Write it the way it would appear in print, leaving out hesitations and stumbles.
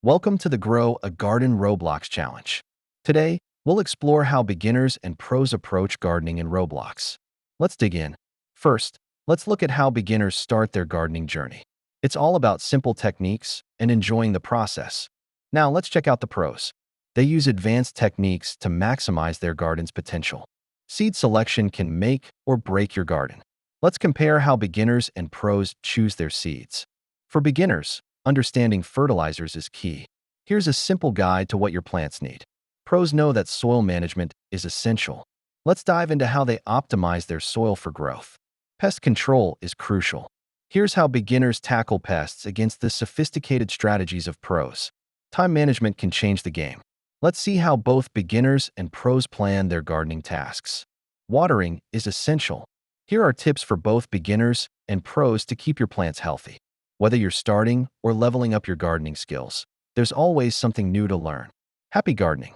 Welcome to the Grow a Garden Roblox challenge. Today, we'll explore how beginners and pros approach gardening in Roblox. Let's dig in. First, let's look at how beginners start their gardening journey. It's all about simple techniques and enjoying the process. Now, let's check out the pros. They use advanced techniques to maximize their garden's potential. Seed selection can make or break your garden. Let's compare how beginners and pros choose their seeds. For beginners, understanding fertilizers is key. Here's a simple guide to what your plants need. Pros know that soil management is essential. Let's dive into how they optimize their soil for growth. Pest control is crucial. Here's how beginners tackle pests against the sophisticated strategies of pros. Time management can change the game. Let's see how both beginners and pros plan their gardening tasks. Watering is essential. Here are tips for both beginners and pros to keep your plants healthy. Whether you're starting or leveling up your gardening skills, there's always something new to learn. Happy gardening!